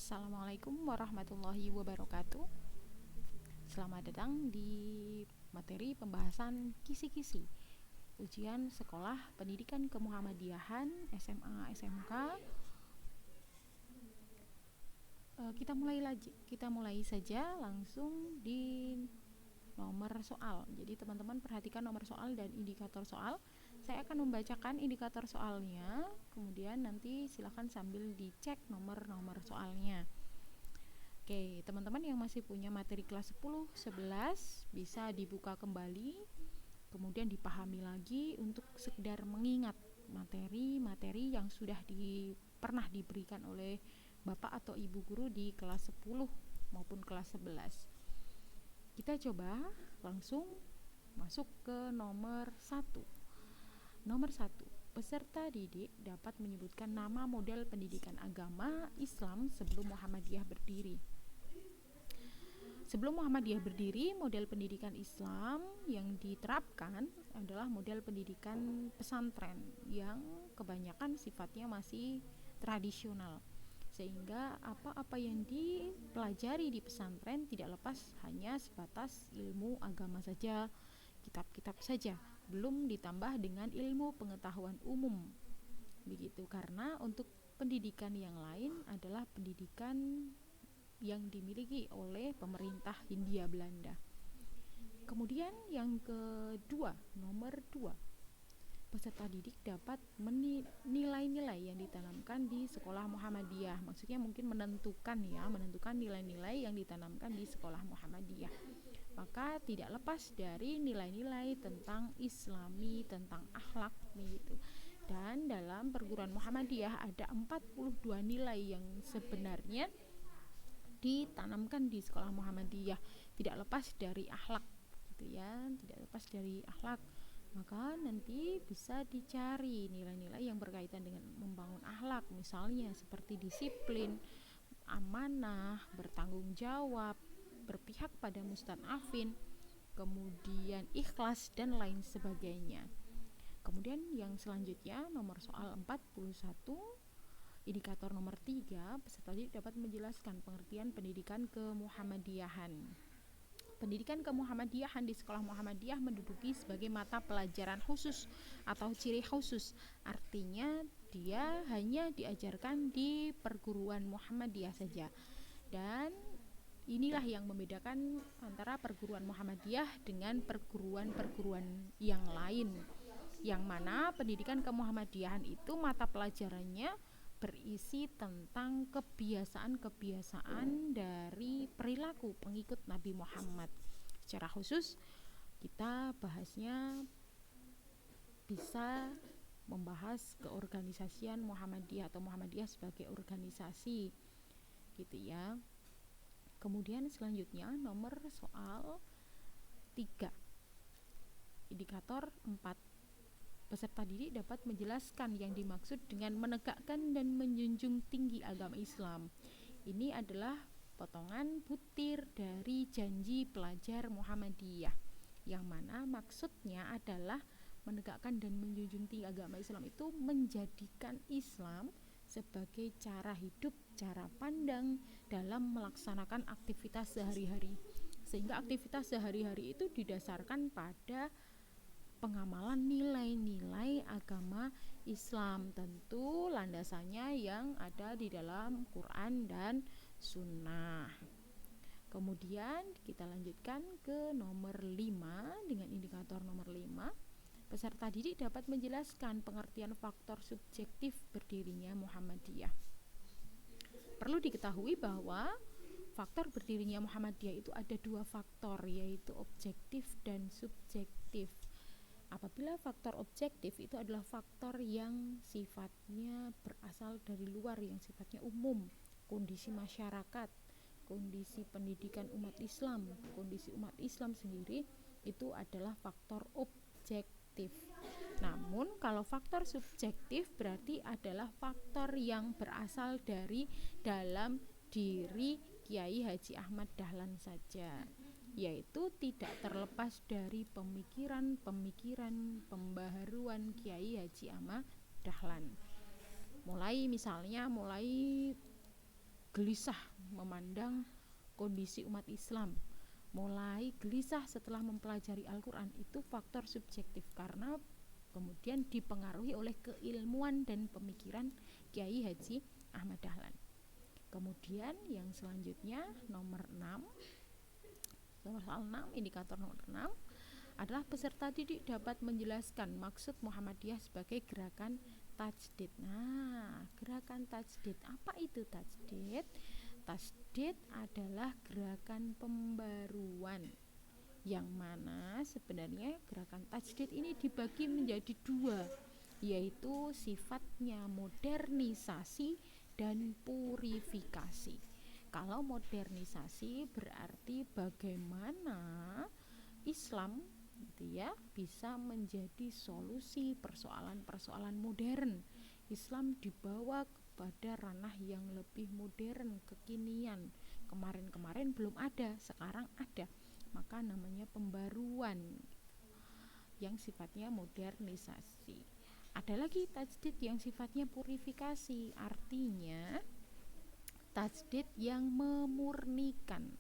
Assalamualaikum warahmatullahi wabarakatuh. Selamat datang di materi pembahasan kisi-kisi ujian sekolah pendidikan kemuhammadiyahan SMA SMK. Kita mulai saja langsung di nomor soal. Jadi teman-teman perhatikan nomor soal dan indikator soal. Saya akan membacakan indikator soalnya, kemudian nanti silakan sambil dicek nomor-nomor soalnya. Oke, teman-teman yang masih punya materi kelas 10, 11 bisa dibuka kembali, kemudian dipahami lagi untuk sekedar mengingat materi-materi yang sudah pernah diberikan oleh Bapak atau Ibu guru di kelas 10 maupun kelas 11. Kita coba langsung masuk ke nomor 1. Nomor 1, peserta didik dapat menyebutkan nama model pendidikan agama Islam sebelum Muhammadiyah berdiri. Sebelum Muhammadiyah berdiri, model pendidikan Islam yang diterapkan adalah model pendidikan pesantren yang kebanyakan sifatnya masih tradisional. Sehingga apa-apa yang dipelajari di pesantren tidak lepas hanya sebatas ilmu agama saja, kitab-kitab saja, belum ditambah dengan ilmu pengetahuan umum. Begitu, karena untuk pendidikan yang lain adalah pendidikan yang dimiliki oleh pemerintah Hindia Belanda. Kemudian yang kedua, nomor 2, peserta didik dapat nilai-nilai yang ditanamkan di sekolah Muhammadiyah. Maksudnya mungkin menentukan nilai-nilai yang ditanamkan di sekolah Muhammadiyah. Maka tidak lepas dari nilai-nilai tentang Islami, tentang akhlak begitu. Dan dalam perguruan Muhammadiyah ada 42 nilai yang sebenarnya ditanamkan di sekolah Muhammadiyah, tidak lepas dari akhlak gitu ya, tidak lepas dari akhlak. Maka nanti bisa dicari nilai-nilai yang berkaitan dengan membangun akhlak, misalnya seperti disiplin, amanah, bertanggung jawab, berpihak pada mustadafin, kemudian ikhlas dan lain sebagainya. Kemudian yang selanjutnya nomor soal 41, indikator nomor 3, peserta didik dapat menjelaskan pengertian pendidikan kemuhammadiyahan. Pendidikan kemuhammadiyahan di sekolah Muhammadiyah menduduki sebagai mata pelajaran khusus atau ciri khusus. Artinya dia hanya diajarkan di perguruan Muhammadiyah saja. Dan inilah yang membedakan antara perguruan Muhammadiyah dengan perguruan-perguruan yang lain, yang mana pendidikan kemuhammadiyahan itu mata pelajarannya berisi tentang kebiasaan-kebiasaan dari perilaku pengikut Nabi Muhammad. Secara khusus kita bahasnya bisa membahas keorganisasian Muhammadiyah atau Muhammadiyah sebagai organisasi gitu ya. Kemudian selanjutnya nomor soal 3, indikator 4, peserta didik dapat menjelaskan yang dimaksud dengan menegakkan dan menjunjung tinggi agama Islam. Ini adalah potongan butir dari janji pelajar Muhammadiyah, yang mana maksudnya adalah menegakkan dan menjunjung tinggi agama Islam itu menjadikan Islam sebagai cara hidup, cara pandang dalam melaksanakan aktivitas sehari-hari. Sehingga aktivitas sehari-hari itu didasarkan pada pengamalan nilai-nilai agama Islam, tentu landasannya yang ada di dalam Quran dan Sunnah. Kemudian kita lanjutkan ke nomor 5 dengan indikator nomor 5. Peserta didik dapat menjelaskan pengertian faktor subjektif berdirinya Muhammadiyah. Perlu diketahui bahwa faktor berdirinya Muhammadiyah itu ada 2 faktor, yaitu objektif dan subjektif. Apabila faktor objektif itu adalah faktor yang sifatnya berasal dari luar, yang sifatnya umum, kondisi masyarakat, kondisi pendidikan umat Islam, kondisi umat Islam sendiri, itu adalah faktor objektif. Namun kalau faktor subjektif berarti adalah faktor yang berasal dari dalam diri Kiai Haji Ahmad Dahlan saja, yaitu tidak terlepas dari pemikiran pembaharuan Kiai Haji Ahmad Dahlan. Mulai gelisah memandang kondisi umat Islam, mulai gelisah setelah mempelajari Al-Quran, itu faktor subjektif karena kemudian dipengaruhi oleh keilmuan dan pemikiran Kiai Haji Ahmad Dahlan. Kemudian yang selanjutnya nomor 6, indikator nomor 6 adalah peserta didik dapat menjelaskan maksud Muhammadiyah sebagai gerakan tajdid. Nah, gerakan tajdid, apa itu tajdid? Tajdid adalah gerakan pembaruan, yang mana sebenarnya gerakan tajdid ini dibagi menjadi dua, yaitu sifatnya modernisasi dan purifikasi. Kalau modernisasi berarti bagaimana Islam bisa menjadi solusi persoalan-persoalan modern. Islam dibawa kepada ranah yang lebih modern, kekinian. Kemarin-kemarin belum ada, sekarang ada. Maka namanya pembaruan yang sifatnya modernisasi. Ada lagi tajdid yang sifatnya purifikasi, artinya tajdid yang memurnikan,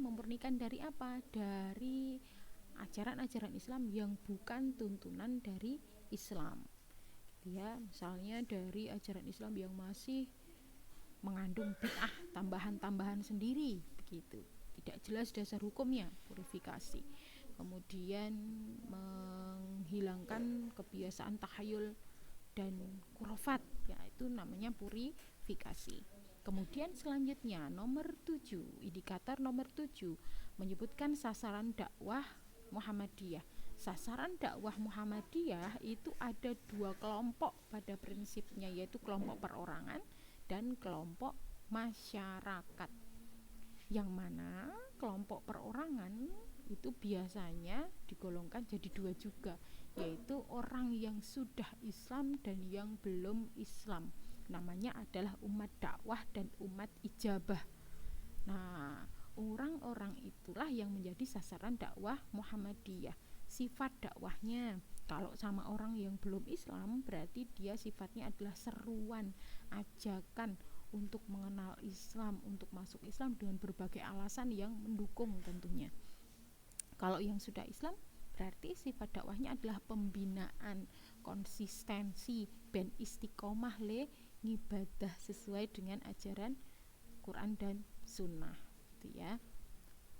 memurnikan dari apa? Dari ajaran-ajaran Islam yang bukan tuntunan dari Islam, misalnya dari ajaran Islam yang masih mengandung bid'ah, tambahan-tambahan sendiri, begitu, tidak jelas dasar hukumnya, purifikasi. Kemudian menghilangkan kebiasaan takhayul dan khurafat, itu namanya purifikasi. Kemudian selanjutnya nomor 7, indikator nomor 7 menyebutkan sasaran dakwah Muhammadiyah. Sasaran dakwah Muhammadiyah itu ada dua kelompok pada prinsipnya, yaitu kelompok perorangan dan kelompok masyarakat. Yang mana kelompok perorangan itu biasanya digolongkan jadi dua juga, yaitu orang yang sudah Islam dan yang belum Islam. Namanya adalah umat dakwah dan umat ijabah. Nah, orang-orang itulah yang menjadi sasaran dakwah Muhammadiyah. Sifat dakwahnya, kalau sama orang yang belum Islam, berarti dia sifatnya adalah seruan, ajakan untuk mengenal Islam, untuk masuk Islam dengan berbagai alasan yang mendukung tentunya. Kalau yang sudah Islam, berarti sifat dakwahnya adalah pembinaan, konsistensi, ben istiqomah le ngibadah sesuai dengan ajaran Quran dan Sunnah,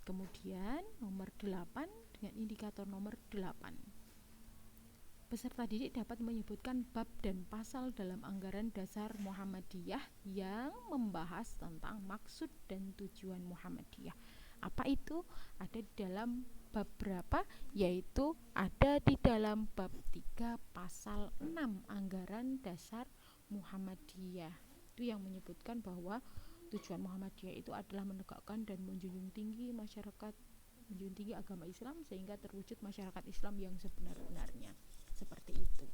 Kemudian nomor 8 dengan indikator nomor 8. Peserta didik dapat menyebutkan bab dan pasal dalam anggaran dasar Muhammadiyah yang membahas tentang maksud dan tujuan Muhammadiyah. Apa itu? Ada di dalam bab berapa? Yaitu ada di dalam bab 3 pasal 6 anggaran dasar Muhammadiyah. Itu yang menyebutkan bahwa tujuan Muhammadiyah itu adalah menegakkan dan menjunjung tinggi masyarakat, menjunjung tinggi agama Islam sehingga terwujud masyarakat Islam yang sebenar-benarnya. Seperti itu.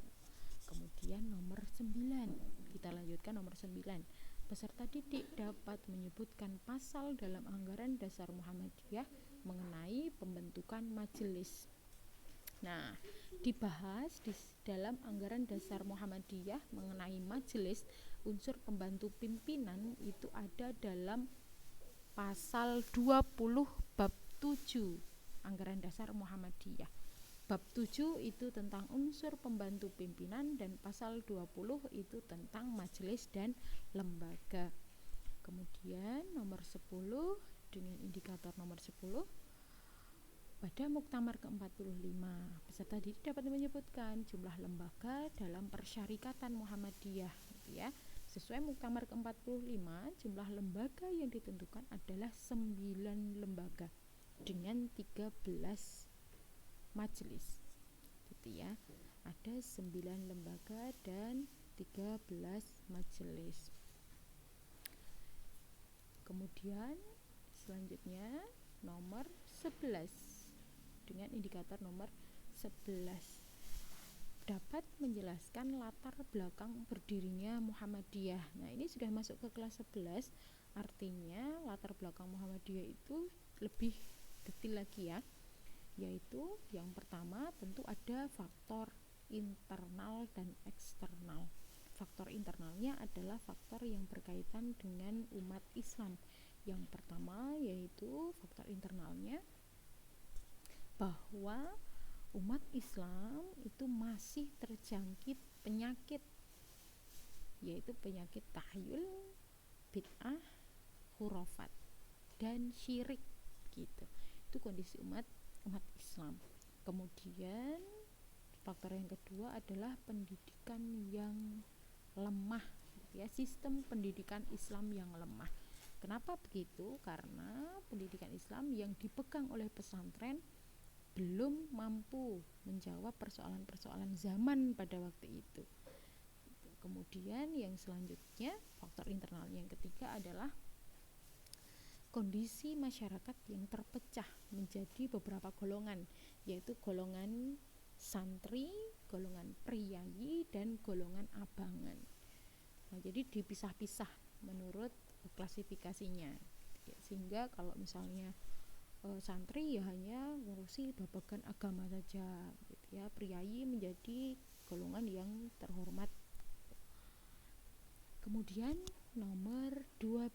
Kemudian nomor 9, kita lanjutkan nomor 9. Peserta didik dapat menyebutkan pasal dalam anggaran dasar Muhammadiyah mengenai pembentukan majelis. Nah, dibahas di dalam anggaran dasar Muhammadiyah mengenai majelis, unsur pembantu pimpinan itu ada dalam pasal 20 bab 7 anggaran dasar Muhammadiyah. Bab 7 itu tentang unsur pembantu pimpinan dan pasal 20 itu tentang majelis dan lembaga. Kemudian nomor 10 dengan indikator nomor 10. Pada Muktamar ke-45, peserta didik dapat menyebutkan jumlah lembaga dalam persyarikatan Muhammadiyah, Sesuai Muktamar ke-45, jumlah lembaga yang ditentukan adalah 9 lembaga dengan 13 majelis, Ada 9 lembaga dan 13 majelis. Kemudian selanjutnya nomor 11 dengan indikator nomor 11 dapat menjelaskan latar belakang berdirinya Muhammadiyah. Nah, ini sudah masuk ke kelas 11, artinya latar belakang Muhammadiyah itu lebih detail lagi, yaitu yang pertama tentu ada faktor internal dan eksternal. faktor internalnya adalah faktor yang berkaitan dengan umat Islam. Yang pertama yaitu faktor internalnya bahwa umat Islam itu masih terjangkit penyakit, yaitu penyakit tahyul, bid'ah, khurafat, dan syirik gitu. Itu kondisi umat Islam. Kemudian faktor yang kedua adalah pendidikan yang lemah, ya, sistem pendidikan Islam yang lemah. Kenapa begitu? Karena pendidikan Islam yang dipegang oleh pesantren belum mampu menjawab persoalan-persoalan zaman pada waktu itu. Kemudian yang selanjutnya, faktor internal yang ketiga adalah kondisi masyarakat yang terpecah menjadi beberapa golongan, yaitu golongan santri, golongan priyayi, dan golongan abangan. Nah, jadi dipisah-pisah menurut klasifikasinya, sehingga kalau misalnya santri ya hanya ngurusi babagan agama saja gitu ya, priyayi menjadi golongan yang terhormat. Kemudian nomor 12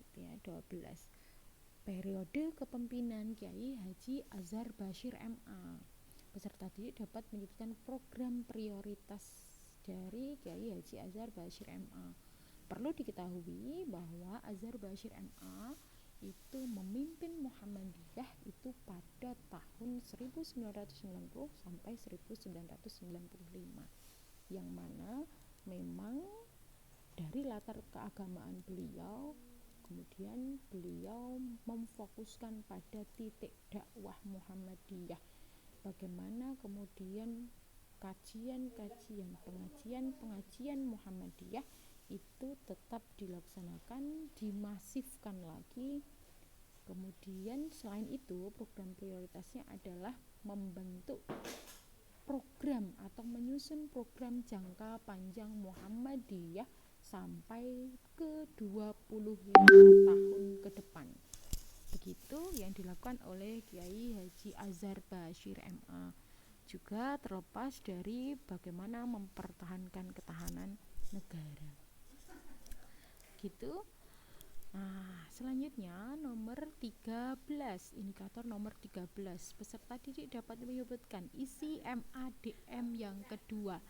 gitu ya, 12 periode kepemimpinan Kiai Haji Azhar Bashir MA. Peserta didik dapat menyebutkan program prioritas dari Kiai Haji Azhar Bashir MA. Perlu diketahui bahwa Azhar Bashir MA itu memimpin Muhammadiyah itu pada tahun 1990 sampai 1995, yang mana memang dari latar keagamaan beliau, kemudian beliau memfokuskan pada titik dakwah Muhammadiyah, bagaimana kemudian kajian-kajian, pengajian Muhammadiyah itu tetap dilaksanakan, dimasifkan lagi. Kemudian selain itu, program prioritasnya adalah membentuk program atau menyusun program jangka panjang Muhammadiyah sampai ke 25 tahun ke depan. Begitu yang dilakukan oleh Kiai Haji Azhar Bashir MA. Juga terlepas dari bagaimana mempertahankan ketahanan negara. Gitu. Nah, selanjutnya nomor 13, indikator nomor 13. Peserta didik dapat menyebutkan isi MADM yang kedua.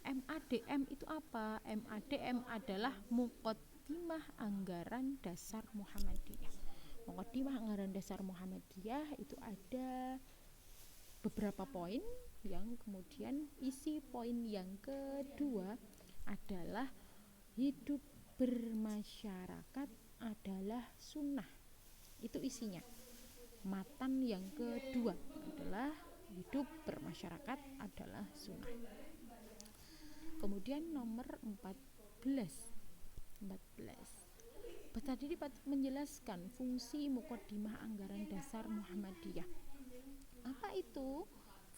MADM itu apa? MADM adalah Muqaddimah Anggaran Dasar Muhammadiyah. Muqaddimah Anggaran Dasar Muhammadiyah itu ada beberapa poin, yang kemudian isi poin yang kedua adalah hidup bermasyarakat adalah sunnah. Itu isinya. Matan yang kedua adalah hidup bermasyarakat adalah sunnah. Kemudian nomor 14. Tadi menjelaskan fungsi Muqaddimah Anggaran Dasar Muhammadiyah. Apa itu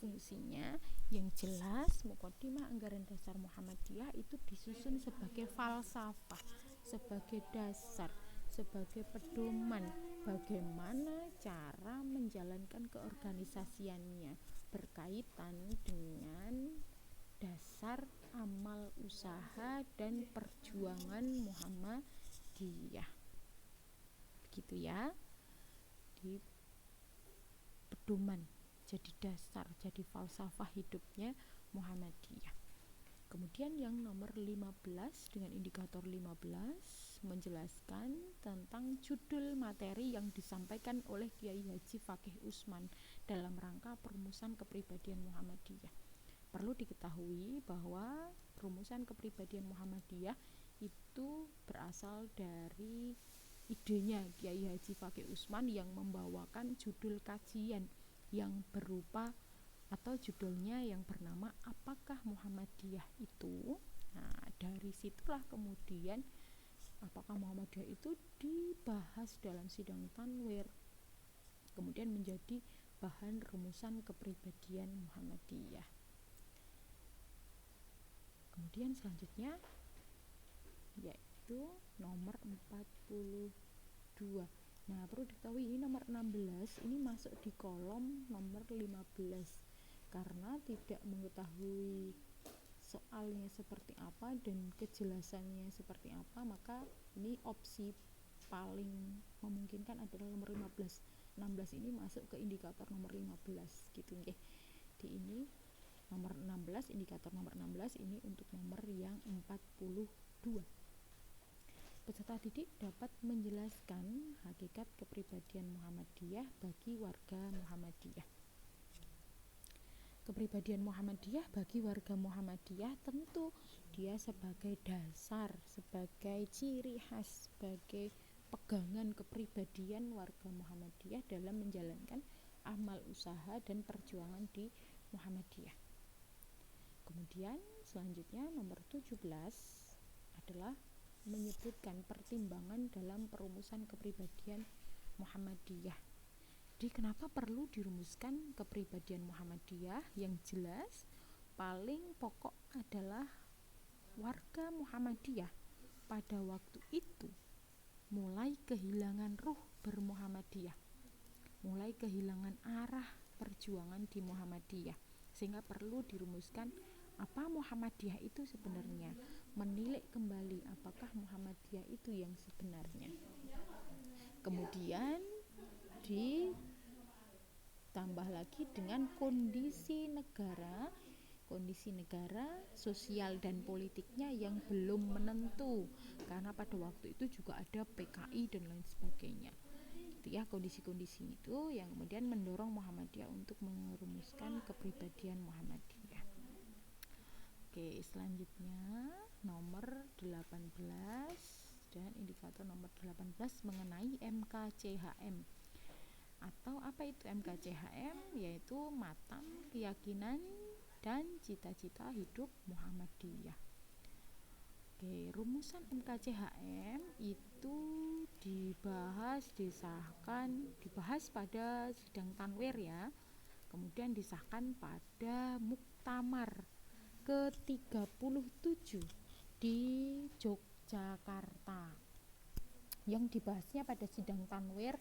fungsinya? Yang jelas, Muqaddimah Anggaran Dasar Muhammadiyah itu disusun sebagai falsafah, sebagai dasar, sebagai pedoman bagaimana cara menjalankan keorganisasiannya berkaitan dengan dasar amal usaha dan perjuangan Muhammadiyah. Begitu ya, di pedoman, jadi dasar, jadi falsafah hidupnya Muhammadiyah. Kemudian yang nomor 15 dengan indikator 15 menjelaskan tentang judul materi yang disampaikan oleh Kiai Haji Fakih Usman dalam rangka perumusan kepribadian Muhammadiyah. Perlu diketahui bahwa perumusan kepribadian Muhammadiyah itu berasal dari idenya Kiai Haji Fakih Usman yang membawakan judul kajian yang berupa atau judulnya yang bernama Apakah Muhammadiyah itu? Nah, dari situlah kemudian apakah Muhammadiyah itu dibahas dalam sidang tanwir, kemudian menjadi bahan rumusan kepribadian Muhammadiyah. Kemudian selanjutnya yaitu nomor 42. Nah, perlu diketahui ini nomor 16 ini masuk di kolom nomor 15 karena tidak mengetahui soalnya seperti apa dan kejelasannya seperti apa, maka ini opsi paling memungkinkan adalah nomor 15. 16 ini masuk ke indikator nomor 15 gitu nggih. Di ini nomor 16, indikator nomor 16 ini untuk nomor yang 42. Peserta didik dapat menjelaskan hakikat kepribadian Muhammadiyah bagi warga Muhammadiyah. Kepribadian Muhammadiyah bagi warga Muhammadiyah tentu dia sebagai dasar, sebagai ciri khas, sebagai pegangan kepribadian warga Muhammadiyah dalam menjalankan amal usaha dan perjuangan di Muhammadiyah. Kemudian selanjutnya nomor 17 adalah menyebutkan pertimbangan dalam perumusan kepribadian Muhammadiyah. Jadi kenapa perlu dirumuskan kepribadian Muhammadiyah? Yang jelas paling pokok adalah warga Muhammadiyah pada waktu itu mulai kehilangan ruh bermuhammadiyah, mulai kehilangan arah perjuangan di Muhammadiyah, sehingga perlu dirumuskan apa Muhammadiyah itu sebenarnya, menilik kembali apakah Muhammadiyah itu yang sebenarnya. Kemudian ditambah lagi dengan kondisi negara sosial dan politiknya yang belum menentu, karena pada waktu itu juga ada PKI dan lain sebagainya. Itu ya, kondisi-kondisi itu yang kemudian mendorong Muhammadiyah untuk merumuskan kepribadian Muhammadiyah. Oke, selanjutnya nomor 18 dan indikator nomor 18 mengenai MKCHM. Atau apa itu MKCHM? Yaitu matan, keyakinan, dan cita-cita hidup Muhammadiyah. Oke, rumusan MKCHM itu dibahas pada sidang tanwir ya. Kemudian disahkan pada Muktamar ke-37 di Yogyakarta. Yang dibahasnya pada sidang tanwir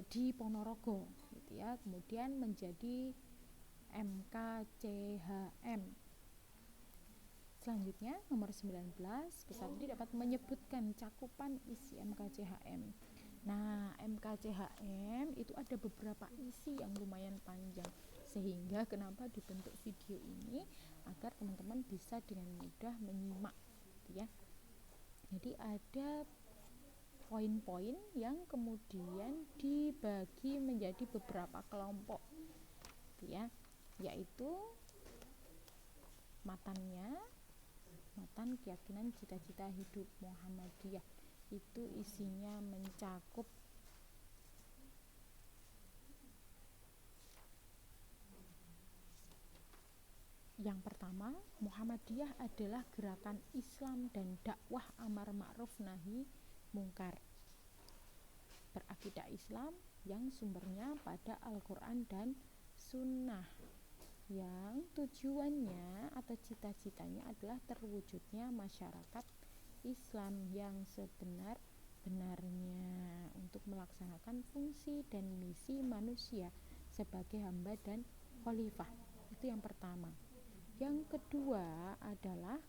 di Ponorogo gitu ya. Kemudian menjadi MKCHM. Selanjutnya nomor 19, peserta didik dapat menyebutkan cakupan isi MKCHM. Nah, MKCHM itu ada beberapa isi yang lumayan panjang, sehingga kenapa dibentuk video ini agar teman-teman bisa dengan mudah menyimak gitu ya. Jadi ada poin-poin yang kemudian dibagi menjadi beberapa kelompok gitu ya, yaitu matan keyakinan cita-cita hidup Muhammadiyah. Itu isinya mencakup yang pertama, Muhammadiyah adalah gerakan Islam dan dakwah amar ma'ruf nahi mungkar, berakidah Islam yang sumbernya pada Al-Quran dan Sunnah, yang tujuannya atau cita-citanya adalah terwujudnya masyarakat Islam yang sebenar-benarnya untuk melaksanakan fungsi dan misi manusia sebagai hamba dan khalifah. Itu yang pertama. Yang kedua adalah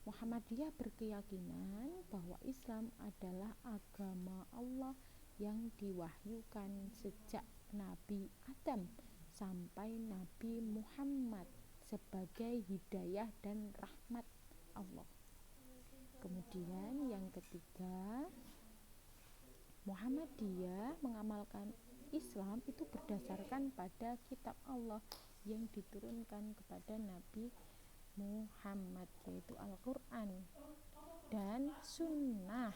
Muhammadiyah berkeyakinan bahwa Islam adalah agama Allah yang diwahyukan sejak Nabi Adam sampai Nabi Muhammad sebagai hidayah dan rahmat Allah. Kemudian yang ketiga, Muhammadiyah mengamalkan Islam itu berdasarkan pada kitab Allah yang diturunkan kepada Nabi Muhammad, yaitu Al-Quran dan Sunnah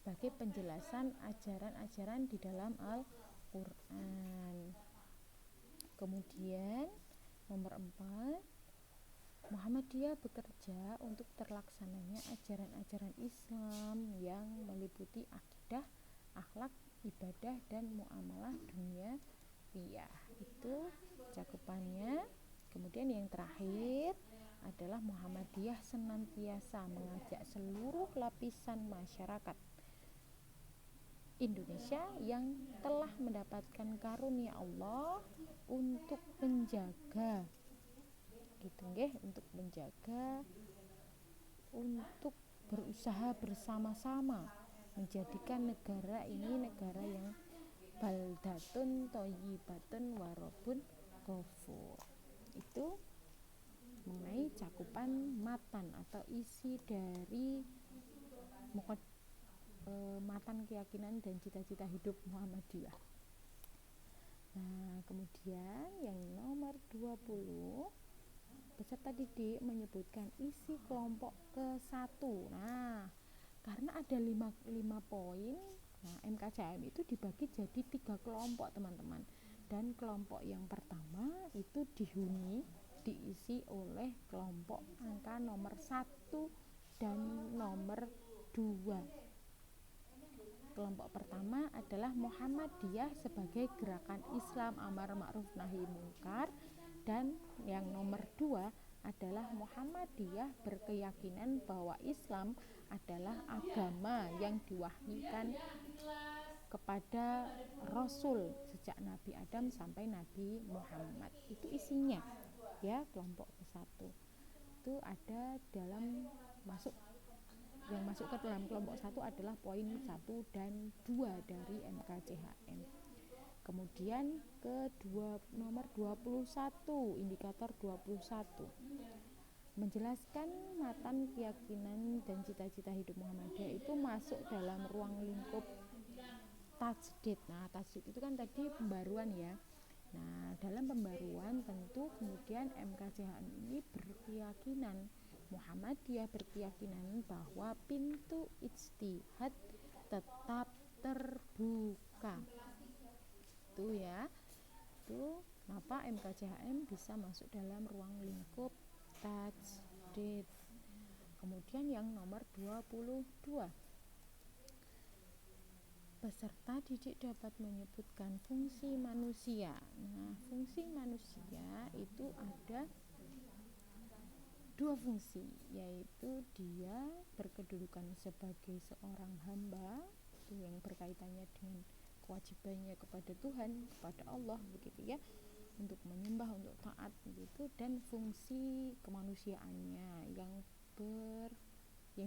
sebagai penjelasan ajaran-ajaran di dalam Al-Quran. Kemudian nomor 4, Muhammadiyah bekerja untuk terlaksananya ajaran-ajaran Islam yang meliputi akidah, akhlak, ibadah, dan muamalah duniawiyah. Itu cakupannya. Kemudian yang terakhir adalah Muhammadiyah senantiasa mengajak seluruh lapisan masyarakat Indonesia yang telah mendapatkan karunia Allah untuk menjaga gitu nggih, untuk menjaga, untuk berusaha bersama-sama menjadikan negara ini negara yang baldatun thayyibatun warabun ghafur. Itu mengenai cakupan matan atau isi dari matan keyakinan dan cita-cita hidup Muhammadiyah. Nah, kemudian yang nomor 20, peserta didik menyebutkan isi kelompok ke-1. Nah, karena ada 5 poin, nah MKCHM itu dibagi jadi 3 kelompok, teman-teman. Dan kelompok yang pertama itu diisi oleh kelompok angka nomor 1 dan nomor 2. Kelompok pertama adalah Muhammadiyah sebagai gerakan Islam amar ma'ruf nahi mungkar, dan yang nomor 2 adalah Muhammadiyah berkeyakinan bahwa Islam adalah agama yang diwahyukan kepada Rasul sejak Nabi Adam sampai Nabi Muhammad. Itu isinya ya, kelompok ke-1 itu ada dalam yang masuk ke dalam kelompok 1 adalah poin 1 dan 2 dari MKCHM. Kemudian nomor 21, indikator 21, menjelaskan matan keyakinan dan cita-cita hidup Muhammadiyah itu masuk dalam ruang lingkup tajdid. Nah, tajdid itu kan tadi pembaruan ya. Nah, dalam pembaruan tentu kemudian MKCHM ini berkeyakinan, Muhammadiyah berkeyakinan bahwa pintu ijtihad tetap terbuka. Itu ya. Itu kenapa MKCHM bisa masuk dalam ruang lingkup tajdid. Kemudian yang nomor 22, peserta didik dapat menyebutkan fungsi manusia. Nah, fungsi manusia itu ada 2 fungsi, yaitu dia berkedudukan sebagai seorang hamba, itu yang berkaitannya dengan kewajibannya kepada Tuhan, kepada Allah begitu ya, untuk menyembah, untuk taat begitu, dan fungsi kemanusiaannya yang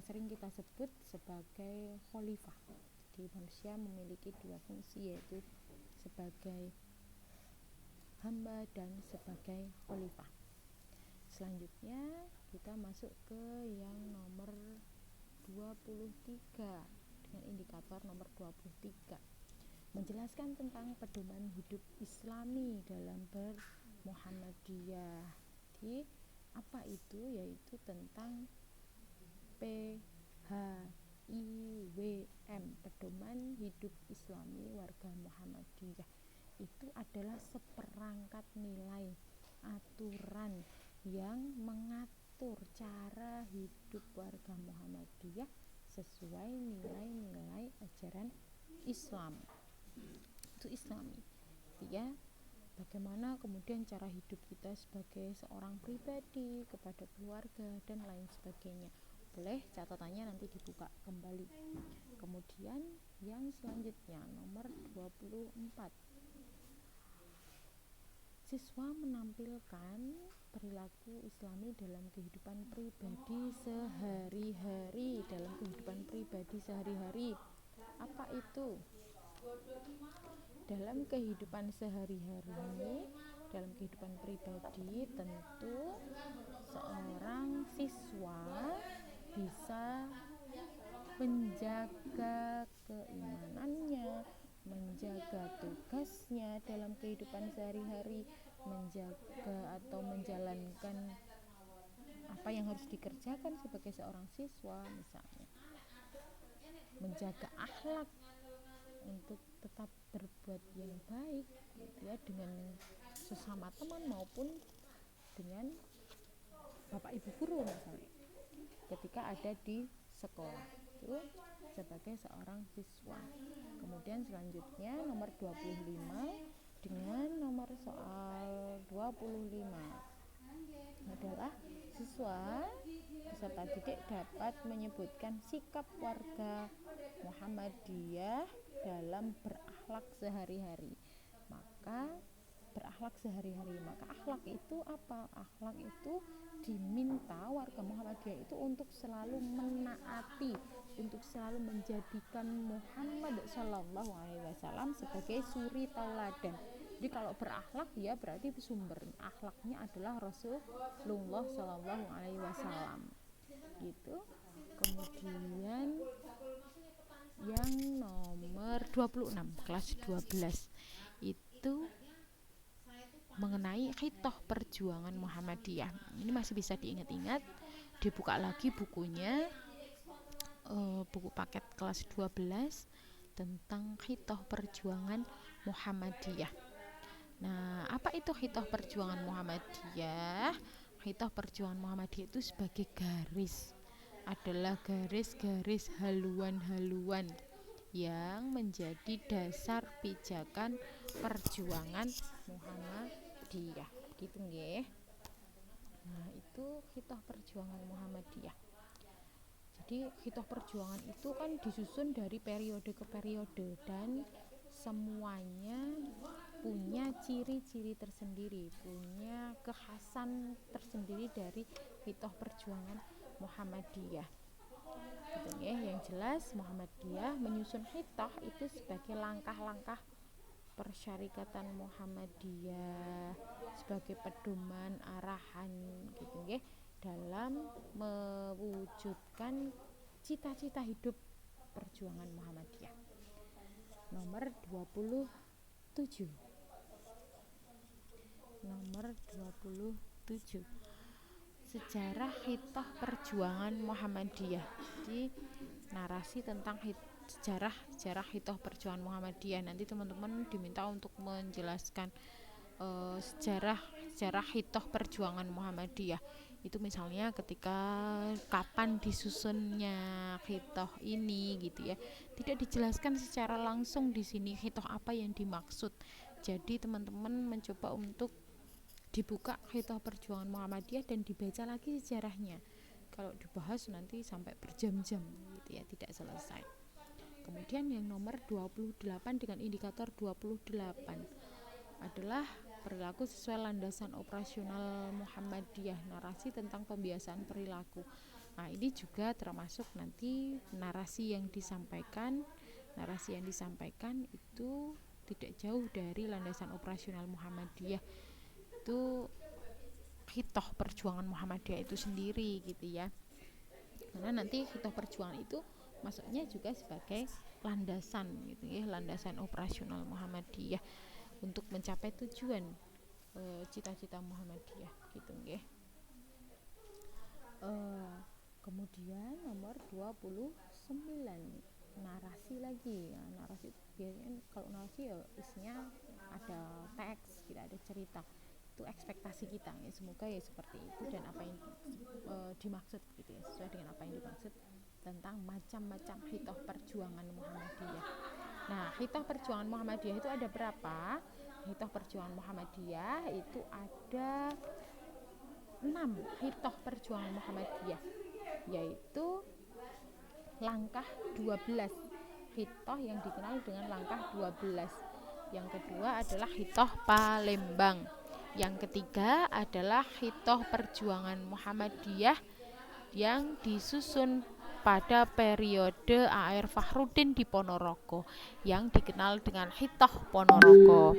sering kita sebut sebagai khalifah. Jadi manusia memiliki 2 fungsi, yaitu sebagai hamba dan sebagai khalifah. Selanjutnya kita masuk ke yang nomor 23 dengan indikator nomor 23, menjelaskan tentang pedoman hidup Islami dalam bermuhammadiyah. Jadi apa itu? Yaitu tentang PHIWM, pedoman hidup Islami warga Muhammadiyah. Itu adalah seperangkat nilai aturan yang mengatur cara hidup warga Muhammadiyah sesuai nilai-nilai ajaran Islam. Itu Islami ya, bagaimana kemudian cara hidup kita sebagai seorang pribadi, kepada keluarga dan lain sebagainya. Boleh catatannya nanti dibuka kembali. Kemudian yang selanjutnya nomor 24, siswa menampilkan perilaku Islami dalam kehidupan pribadi sehari-hari. Dalam kehidupan pribadi sehari-hari, apa itu? Dalam kehidupan sehari-hari, dalam kehidupan pribadi, tentu seorang siswa bisa menjaga keimanannya, menjaga tugasnya dalam kehidupan sehari-hari, menjaga atau menjalankan apa yang harus dikerjakan sebagai seorang siswa, misalnya menjaga akhlak untuk tetap berbuat yang baik gitu ya, dengan sesama teman maupun dengan bapak ibu guru misalnya ketika ada di sekolah, itu sebagai seorang siswa. Kemudian selanjutnya nomor 25 dengan nomor soal 25 adalah siswa peserta didik dapat menyebutkan sikap warga Muhammadiyah dalam berakhlak sehari-hari. Maka berakhlak sehari-hari. Maka akhlak itu apa? Akhlak itu diminta warga Muhammadiyah itu untuk selalu menaati, untuk selalu menjadikan Muhammad Shallallahu Alaihi Wasallam sebagai suri tauladan. Jadi kalau berakhlak ya berarti sumber akhlaknya adalah Rasulullah Shallallahu Alaihi Wasallam gitu. Kemudian yang nomor 26 kelas 12 itu mengenai khitoh perjuangan Muhammadiyah. Ini masih bisa diingat-ingat, dibuka lagi bukunya, buku paket kelas 12 tentang khitoh perjuangan Muhammadiyah. Nah, apa itu khitoh perjuangan Muhammadiyah? Khitoh perjuangan Muhammadiyah itu sebagai garis, adalah garis-garis haluan-haluan yang menjadi dasar pijakan perjuangan Muhammadiyah gitu nggih. Nah, itu khitoh perjuangan Muhammadiyah. Jadi khitoh perjuangan itu kan disusun dari periode ke periode dan semuanya punya ciri-ciri tersendiri, punya kekhasan tersendiri dari khitoh perjuangan Muhammadiyah. Gitu ya. Yang jelas Muhammadiyah menyusun khitoh itu sebagai langkah-langkah persyarikatan Muhammadiyah, sebagai pedoman arahan gitu ya, dalam mewujudkan cita-cita hidup perjuangan Muhammadiyah. Nomor 27. Sejarah khitoh perjuangan Muhammadiyah. Jadi narasi tentang sejarah khitoh perjuangan Muhammadiyah. Nanti teman-teman diminta untuk menjelaskan sejarah khitoh perjuangan Muhammadiyah. Itu misalnya ketika kapan disusunnya khitoh ini gitu ya. Tidak dijelaskan secara langsung di sini khitoh apa yang dimaksud. Jadi teman-teman mencoba untuk dibuka khitoh perjuangan Muhammadiyah dan dibaca lagi sejarahnya. Kalau dibahas nanti sampai berjam-jam gitu ya, tidak selesai. Kemudian yang nomor 28 dengan indikator 28 adalah perilaku sesuai landasan operasional Muhammadiyah, narasi tentang pembiasaan perilaku. Nah, ini juga termasuk nanti narasi yang disampaikan itu tidak jauh dari landasan operasional Muhammadiyah. Itu khitoh perjuangan Muhammadiyah itu sendiri gitu ya. Karena nanti khitoh perjuangan itu masuknya juga sebagai landasan gitu ya, landasan operasional Muhammadiyah untuk mencapai tujuan cita-cita Muhammadiyah gitu nggih. Kemudian nomor 29 narasi lagi. Nah, narasi biasanya kalau narasi ya isinya ada teks, tidak ada cerita. Itu ekspektasi kita ya, semoga ya seperti itu dan apa yang dimaksud gitu ya, sesuai dengan apa yang dimaksud tentang macam-macam khitoh perjuangan Muhammadiyah. Nah, khitoh perjuangan Muhammadiyah itu ada berapa? Khitoh perjuangan Muhammadiyah itu ada 6 khitoh perjuangan Muhammadiyah, yaitu langkah 12, khitoh yang dikenal dengan langkah 12. Yang kedua adalah khitoh Palembang. Yang ketiga adalah khitoh perjuangan Muhammadiyah yang disusun pada periode A.R. Fakhruddin di Ponorogo yang dikenal dengan khitoh Ponorogo.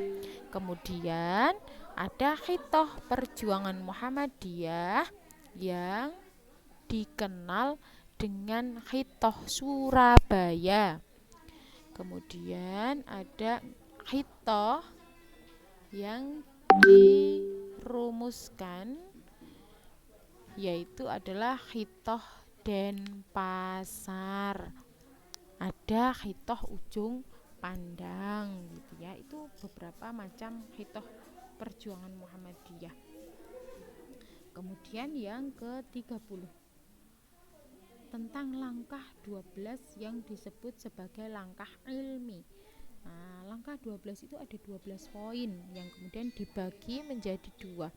Kemudian ada khitoh perjuangan Muhammadiyah yang dikenal dengan khitoh Surabaya. Kemudian ada khitoh yang dirumuskan yaitu adalah khitoh Denpasar. Ada khitoh Ujung Pandang gitu ya. Itu beberapa macam khitoh perjuangan Muhammadiyah. Kemudian yang ke-30 tentang langkah 12 yang disebut sebagai langkah ilmi. Nah, langkah 12 itu ada 12 poin yang kemudian dibagi menjadi 2,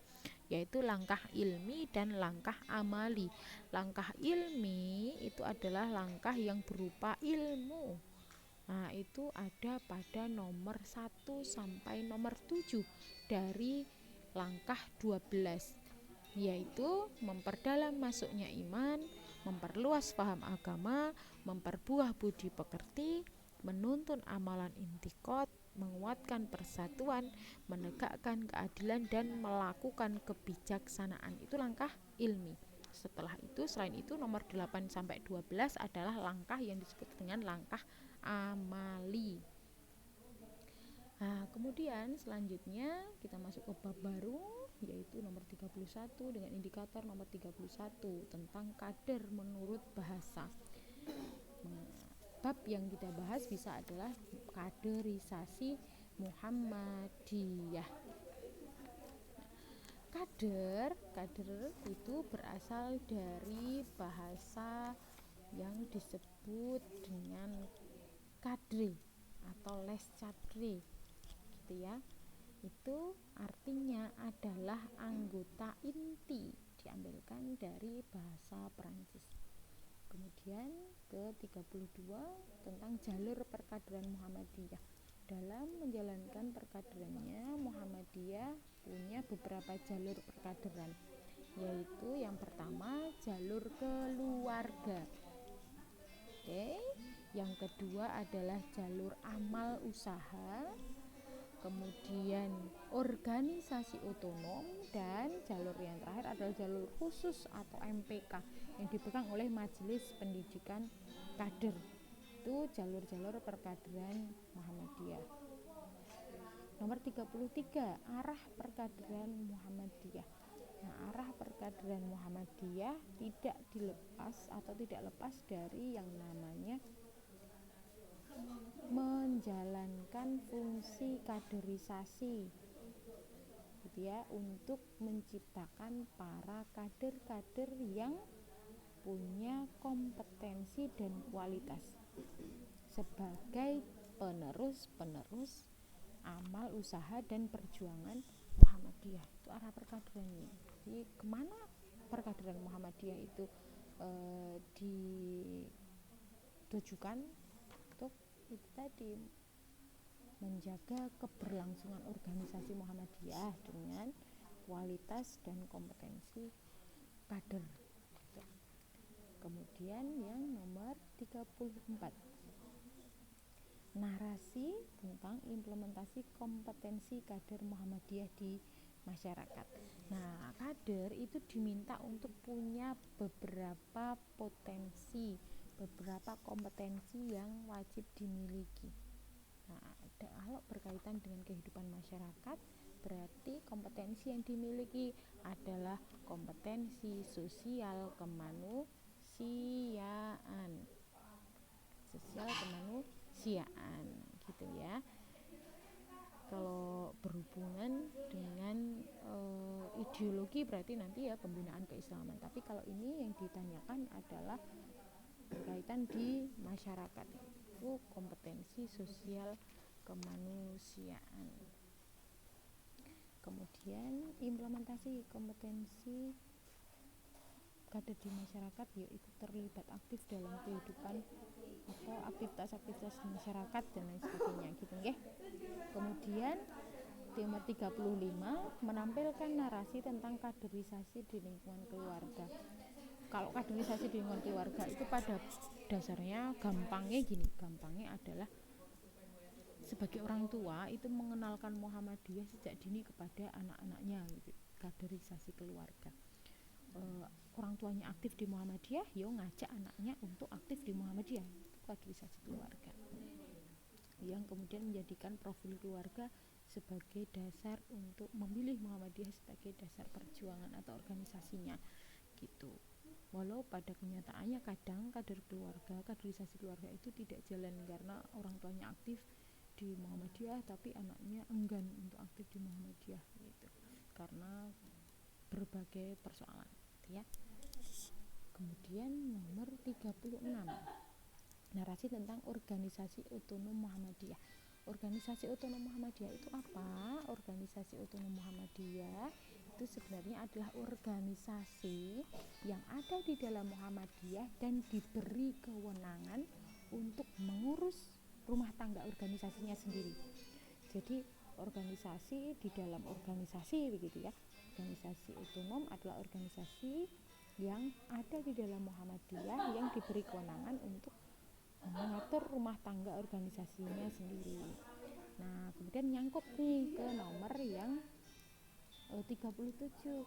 yaitu langkah ilmi dan langkah amali. Langkah ilmi itu adalah langkah yang berupa ilmu. Nah, itu ada pada nomor 1 sampai nomor 7 dari langkah 12, yaitu memperdalam masuknya iman, memperluas paham agama, memperbuah budi pekerti, menuntun amalan intikot, menguatkan persatuan, menegakkan keadilan, dan melakukan kebijaksanaan. Itu langkah ilmi. Setelah itu, selain itu, nomor 8 sampai 12 adalah langkah yang disebut dengan langkah amali. Nah, kemudian selanjutnya kita masuk ke bab baru, yaitu nomor 31 dengan indikator nomor 31 tentang kader menurut bahasa. Nah, bab yang kita bahas bisa adalah kaderisasi Muhammadiyah. Kader itu berasal dari bahasa yang disebut dengan kadre atau les cadre, gitu ya. Itu artinya adalah anggota inti, diambilkan dari bahasa Perancis. Kemudian ke-32 tentang jalur perkaderan Muhammadiyah. Dalam menjalankan perkaderannya, Muhammadiyah punya beberapa jalur perkaderan, yaitu yang pertama jalur keluarga. Oke, yang kedua adalah jalur amal usaha, kemudian organisasi otonom, dan jalur yang terakhir adalah jalur khusus atau MPK yang dipegang oleh Majelis Pendidikan Kader. Itu jalur-jalur perkaderan Muhammadiyah. Nomor 33, arah perkaderan Muhammadiyah. Nah, arah perkaderan Muhammadiyah tidak dilepas atau tidak lepas dari yang namanya menjalankan fungsi kaderisasi, gitu ya, untuk menciptakan para kader-kader yang punya kompetensi dan kualitas sebagai penerus amal usaha dan perjuangan Muhammadiyah. Itu arah perkaderannya. Jadi kemana perkaderan Muhammadiyah itu ditujukan? Untuk itu tadi, menjaga keberlangsungan organisasi Muhammadiyah dengan kualitas dan kompetensi kader. Kemudian yang nomor 34, narasi tentang implementasi kompetensi kader Muhammadiyah di masyarakat. Nah, kader itu diminta untuk punya beberapa potensi, beberapa kompetensi yang wajib dimiliki. Nah, kalau berkaitan dengan kehidupan masyarakat, berarti kompetensi yang dimiliki adalah kompetensi sosial kemanusiaan, gitu ya. Kalau berhubungan dengan ideologi berarti nanti ya pembinaan keislaman. Tapi kalau ini yang ditanyakan adalah berkaitan di masyarakat, itu kompetensi sosial kemanusiaan. Kemudian implementasi kompetensi kader di masyarakat, yaitu terlibat aktif dalam kehidupan atau aktivitas-aktivitas masyarakat dan lain sebagainya, gitu nggih. Kemudian nomor 35, menampilkan narasi tentang kaderisasi di lingkungan keluarga. Kalau kaderisasi di lingkungan keluarga itu pada dasarnya gampangnya adalah sebagai orang tua itu mengenalkan Muhammadiyah sejak dini kepada anak-anaknya, gitu. Kaderisasi keluarga. Orang tuanya aktif di Muhammadiyah, ngajak anaknya untuk aktif di Muhammadiyah. Itu kaderisasi keluarga, yang kemudian menjadikan profil keluarga sebagai dasar untuk memilih Muhammadiyah sebagai dasar perjuangan atau organisasinya, gitu. Walau pada kenyataannya kadang kaderisasi keluarga itu tidak jalan karena orang tuanya aktif di Muhammadiyah tapi anaknya enggan untuk aktif di Muhammadiyah, gitu, karena berbagai persoalan, gitu ya. Kemudian nomor 36, narasi tentang organisasi otonom Muhammadiyah. Organisasi otonom Muhammadiyah itu apa? Organisasi otonom Muhammadiyah itu sebenarnya adalah organisasi yang ada di dalam Muhammadiyah dan diberi kewenangan untuk mengurus rumah tangga organisasinya sendiri. Jadi organisasi di dalam organisasi begitu ya. Organisasi otonom adalah organisasi yang ada di dalam Muhammadiyah yang diberi kewenangan untuk mengatur rumah tangga organisasinya sendiri. Nah, kemudian nyangkut nih ke nomor yang 37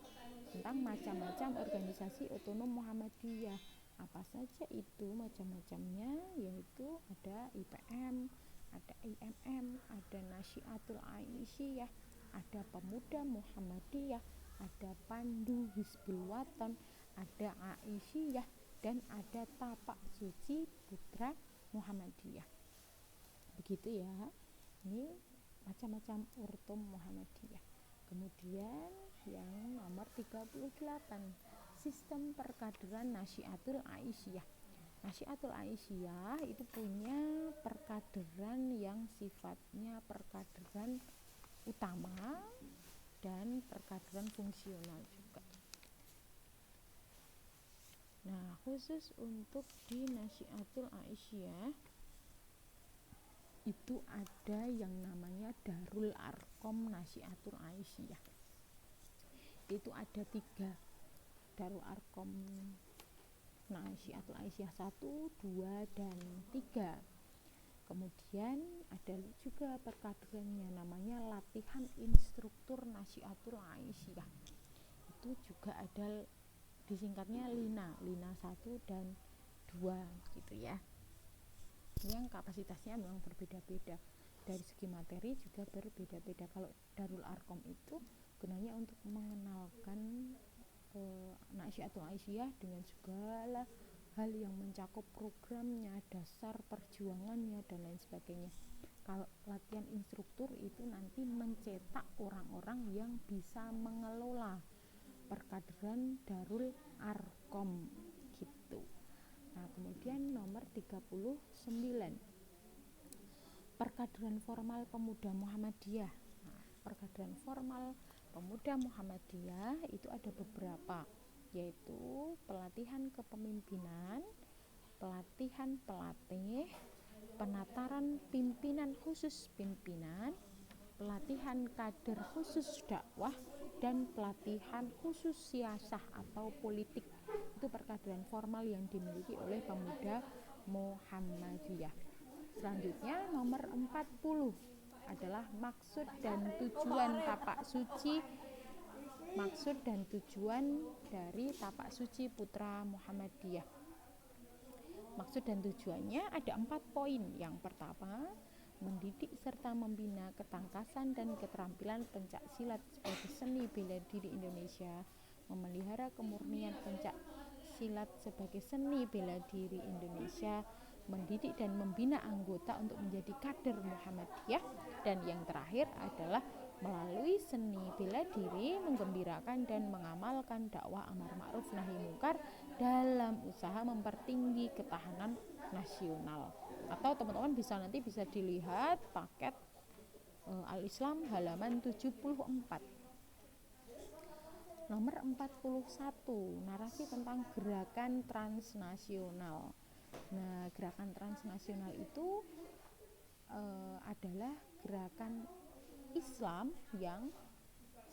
tentang macam-macam organisasi otonom Muhammadiyah. Apa saja itu macam-macamnya, yaitu ada IPM, ada IMM, ada Nasyiatul Aisyah, ada Pemuda Muhammadiyah, ada Pandu Hizbul Waton, ada Aisyah, dan ada Tapak Suci Putra Muhammadiyah. Begitu ya. Ini macam-macam urtum Muhammadiyah. Kemudian yang nomor 38, sistem perkaderan Nasyiatul Aisyah. Nasyiatul Aisyah itu punya perkaderan yang sifatnya perkaderan utama dan perkaderan fungsional juga. Nah, khusus untuk di Nasyiatul Aisyah itu ada yang namanya Darul Arkom Nasyiatul Aisyah. Itu ada 3 Darul Arkom Nasyiatul Aisyah, 1, 2, dan 3. Kemudian ada juga perkaderannya namanya Latihan Instruktur Nasyiatul Aisyah. Itu juga ada disingkatnya LINA 1 dan 2 gitu ya. Yang kapasitasnya memang berbeda-beda. Dari segi materi juga berbeda-beda. Kalau Darul Arkom itu gunanya untuk mengenalkan Nasyiatul Aisyah dengan segala hal yang mencakup programnya, dasar perjuangannya, dan lain sebagainya. Kalau latihan instruktur itu nanti mencetak orang-orang yang bisa mengelola perkaderan Darul Arkom gitu. Nah, kemudian nomor 39, perkaderan formal pemuda Muhammadiyah. Nah, perkaderan formal pemuda Muhammadiyah itu ada beberapa, yaitu pelatihan kepemimpinan, pelatihan pelatih, penataran pimpinan khusus pimpinan, pelatihan kader khusus dakwah, dan pelatihan khusus siasah atau politik. Itu perkaderan formal yang dimiliki oleh pemuda Muhammadiyah. Selanjutnya nomor 40 adalah maksud dan tujuan tapak suci. Maksud dan tujuan dari tapak suci putra Muhammadiyah. Maksud dan tujuannya ada 4 poin. Yang pertama, mendidik serta membina ketangkasan dan keterampilan pencak silat sebagai seni bela diri Indonesia, memelihara kemurnian pencak silat sebagai seni bela diri Indonesia, mendidik dan membina anggota untuk menjadi kader Muhammadiyah, dan yang terakhir adalah melalui seni bela diri menggembirakan dan mengamalkan dakwah amar ma'ruf nahi mungkar dalam usaha mempertinggi ketahanan nasional. Atau teman-teman nanti bisa dilihat paket Al-Islam halaman 74. Nomor 41, narasi tentang gerakan transnasional. Nah, gerakan transnasional itu adalah gerakan Islam yang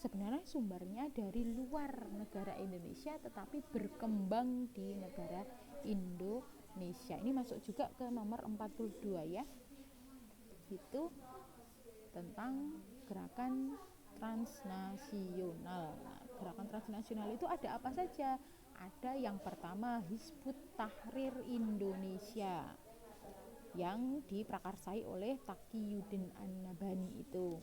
sebenarnya sumbernya dari luar negara Indonesia tetapi berkembang di negara Indonesia. Ini masuk juga ke nomor 42 ya. Itu tentang gerakan transnasional. Nah, gerakan transnasional itu ada apa saja? Ada yang pertama Hizbut Tahrir Indonesia yang diprakarsai oleh Taqiyuddin An-Nabhani itu.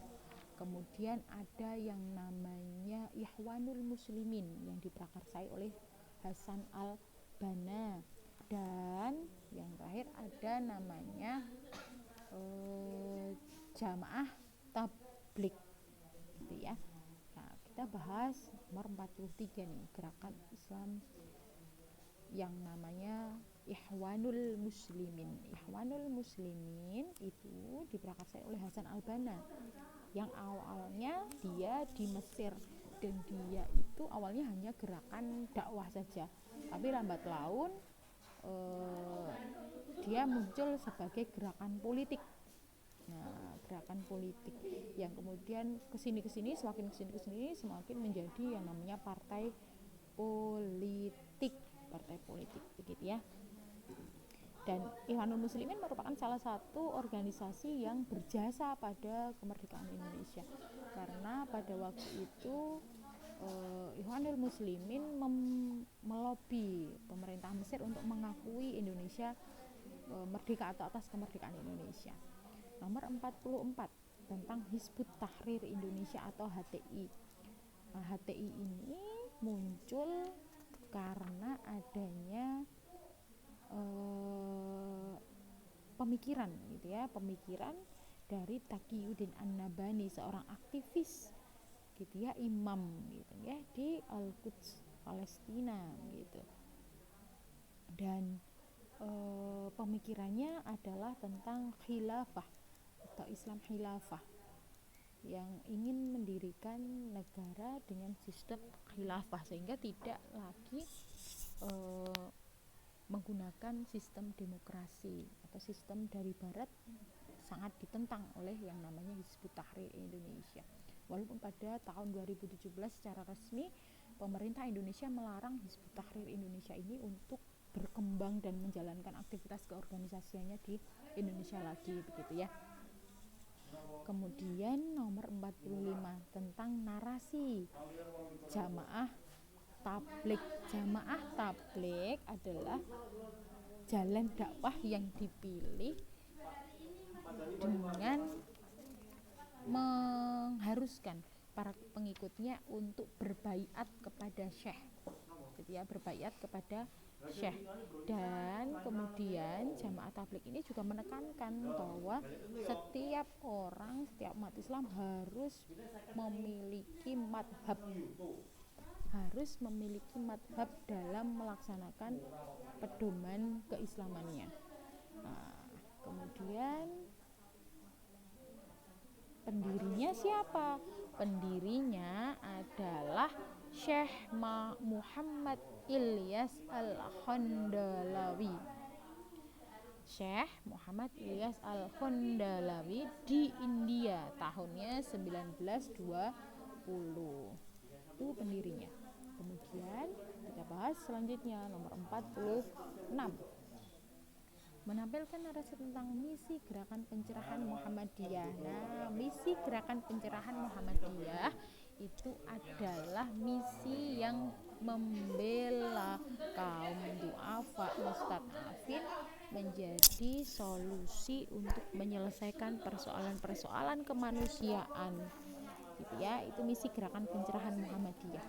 Kemudian ada yang namanya Ikhwanul Muslimin yang diprakarsai oleh Hasan Al-Banna. Dan yang terakhir ada namanya Jamaah Tabligh gitu ya. Nah, kita bahas nomor 43 nih, gerakan Islam yang namanya Ikhwanul Muslimin. Ikhwanul Muslimin itu diprakarsai oleh Hasan Al-Banna yang awalnya dia di Mesir, dan dia itu awalnya hanya gerakan dakwah saja, tapi lambat laun dia muncul sebagai gerakan politik. Nah, gerakan politik yang kemudian kesini semakin semakin menjadi yang namanya partai politik begitu ya. Dan Ikhwanul Muslimin merupakan salah satu organisasi yang berjasa pada kemerdekaan Indonesia, karena pada waktu itu Ikhwanul Muslimin melobi pemerintah Mesir untuk mengakui Indonesia merdeka atau atas kemerdekaan Indonesia. Nomor 44 tentang Hizbut Tahrir Indonesia atau HTI. Nah, HTI ini muncul karena adanya pemikiran gitu ya, pemikiran dari Taqiyuddin An-Nabhani, seorang aktivis gitu ya, imam gitu ya di Al-Quds Palestina gitu. Dan pemikirannya adalah tentang khilafah atau Islam khilafah, yang ingin mendirikan negara dengan sistem khilafah sehingga tidak lagi menggunakan sistem demokrasi atau sistem dari barat, sangat ditentang oleh yang namanya Hizbut Tahrir Indonesia. Walaupun pada tahun 2017 secara resmi pemerintah Indonesia melarang Hizbut Tahrir Indonesia ini untuk berkembang dan menjalankan aktivitas keorganisasiannya di Indonesia lagi begitu ya. Kemudian nomor 45 tentang narasi jamaah tabligh. Jamaah tabligh adalah jalan dakwah yang dipilih dengan mengharuskan para pengikutnya untuk berbaiat kepada syekh gitu ya, berbaiat kepada syekh. Dan kemudian jamaah tabligh ini juga menekankan bahwa setiap orang, setiap umat Islam harus memiliki madhab dalam melaksanakan pedoman keislamannya. Nah, kemudian pendirinya siapa? Pendirinya adalah Syekh Muhammad Ilyas Al-Khandalawi. Syekh Muhammad Ilyas Al-Khandalawi di India tahunnya 1920. Itu pendirinya. Kemudian kita bahas selanjutnya nomor 46. Menampilkan narasi tentang misi gerakan pencerahan Muhammadiyah. Nah, misi gerakan pencerahan Muhammadiyah itu adalah misi yang membela kaum du'afa mustad'afin menjadi solusi untuk menyelesaikan persoalan-persoalan kemanusiaan gitu ya. Itu misi gerakan pencerahan Muhammadiyah.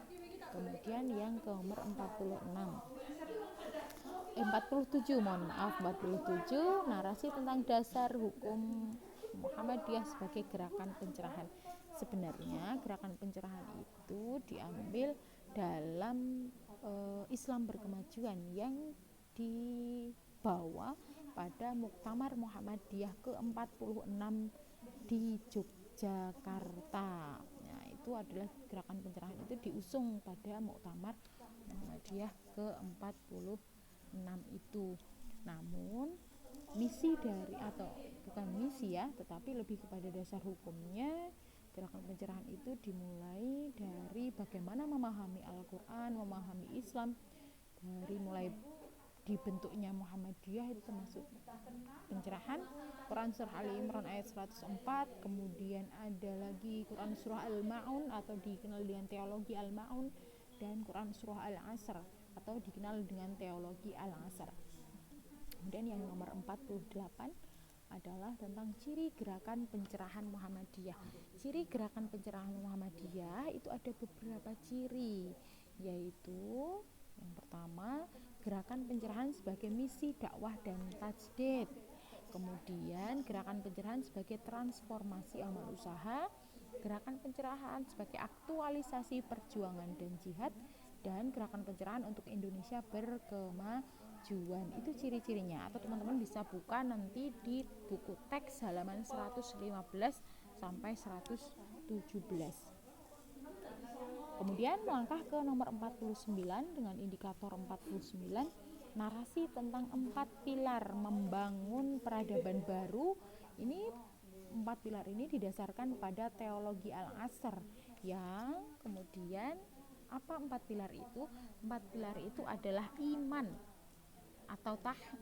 Kemudian yang ke nomor 47 narasi tentang dasar hukum Muhammadiyah sebagai gerakan pencerahan. Sebenarnya gerakan pencerahan itu diambil dalam Islam berkemajuan yang dibawa pada Muktamar Muhammadiyah ke-46 di Yogyakarta. Nah, itu adalah gerakan pencerahan itu diusung pada Muktamar Muhammadiyah ke-46 itu. Namun misi dari, atau bukan misi ya, tetapi lebih kepada dasar hukumnya, gerakan pencerahan itu dimulai dari bagaimana memahami Al-Quran, memahami Islam, dari mulai dibentuknya Muhammadiyah itu termasuk pencerahan. Quran surah Ali Imran ayat 104, kemudian ada lagi Quran surah Al-Ma'un atau dikenal dengan teologi Al-Ma'un, dan Quran surah Al-Asr atau dikenal dengan teologi Al-Asr. Kemudian yang nomor 48 adalah tentang ciri gerakan pencerahan Muhammadiyah. Ciri gerakan pencerahan Muhammadiyah itu ada beberapa ciri, yaitu yang pertama, gerakan pencerahan sebagai misi dakwah dan tajdid. Kemudian gerakan pencerahan sebagai transformasi amal usaha, gerakan pencerahan sebagai aktualisasi perjuangan dan jihad, dan gerakan pencerahan untuk Indonesia berkemajuan. Itu ciri-cirinya, atau teman-teman bisa buka nanti di buku teks halaman 115 sampai 117. Kemudian melangkah ke nomor 49 dengan indikator 49 narasi tentang 4 pilar membangun peradaban baru. Ini 4 pilar ini didasarkan pada teologi Al-Asr, yang kemudian apa 4 pilar itu? 4 pilar itu adalah iman atau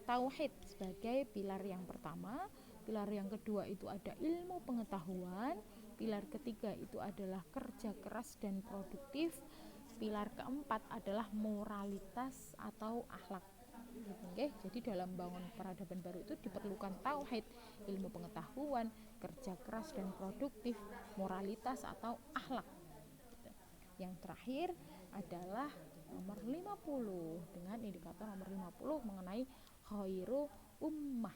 tauhid sebagai pilar yang pertama. Pilar yang kedua itu ada ilmu pengetahuan. Pilar ketiga itu adalah kerja keras dan produktif. Pilar keempat adalah moralitas atau akhlak. Oke, jadi dalam bangun peradaban baru itu diperlukan tauhid, ilmu pengetahuan, kerja keras dan produktif, moralitas atau akhlak. Yang terakhir adalah nomor 50 dengan indikator nomor 50 mengenai khairu ummah.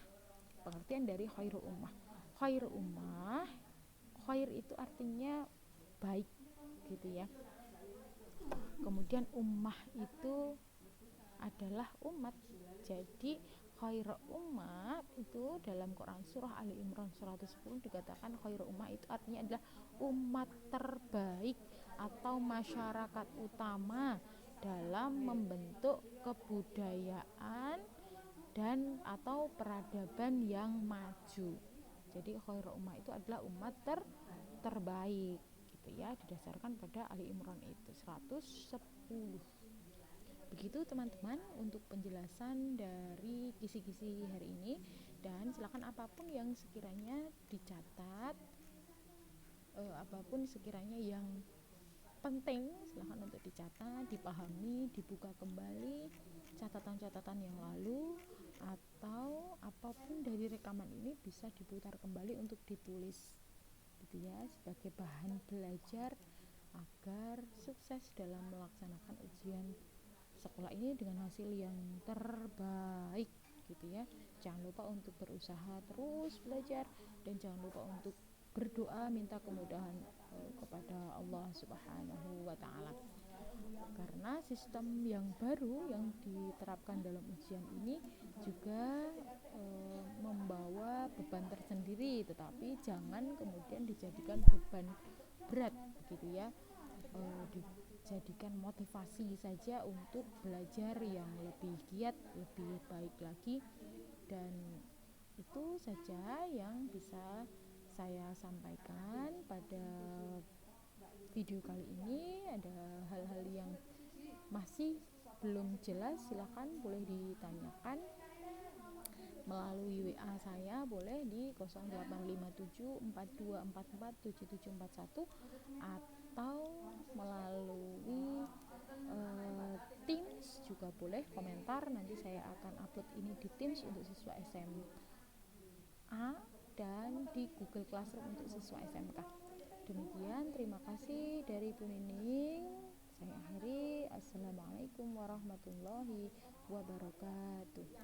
Pengertian dari khairu ummah. Khairu ummah, khair itu artinya baik gitu ya. Kemudian ummah itu adalah umat. Jadi khairu ummah itu dalam Quran surah Ali Imran 110 dikatakan khairu ummah itu artinya adalah umat terbaik atau masyarakat utama dalam membentuk kebudayaan dan atau peradaban yang maju. Jadi khairu ummah itu adalah umat terbaik gitu ya, didasarkan pada Ali Imran itu 110. Begitu teman-teman untuk penjelasan dari kisi-kisi hari ini, dan silakan apapun yang sekiranya dicatat, apapun sekiranya yang penting silakan untuk dicatat, dipahami, dibuka kembali catatan-catatan yang lalu, atau apapun dari rekaman ini bisa diputar kembali untuk ditulis gitu ya, sebagai bahan belajar agar sukses dalam melaksanakan ujian sekolah ini dengan hasil yang terbaik gitu ya. Jangan lupa untuk berusaha terus belajar, dan jangan lupa untuk berdoa minta kemudahan kepada Allah Subhanahu wa taala. Karena sistem yang baru yang diterapkan dalam ujian ini juga membawa beban tersendiri, tetapi jangan kemudian dijadikan beban berat gitu ya. Dijadikan motivasi saja untuk belajar yang lebih giat, lebih baik lagi. Dan itu saja yang bisa saya sampaikan pada video kali ini. Ada hal-hal yang masih belum jelas, silakan boleh ditanyakan melalui WA saya, boleh di 085742447741, atau melalui Teams juga boleh komentar. Nanti saya akan upload ini di Teams untuk siswa SMA dan di Google Classroom untuk siswa SMK. Demikian, terima kasih dari Bu Nining. Saya akhiri. Assalamualaikum warahmatullahi wabarakatuh.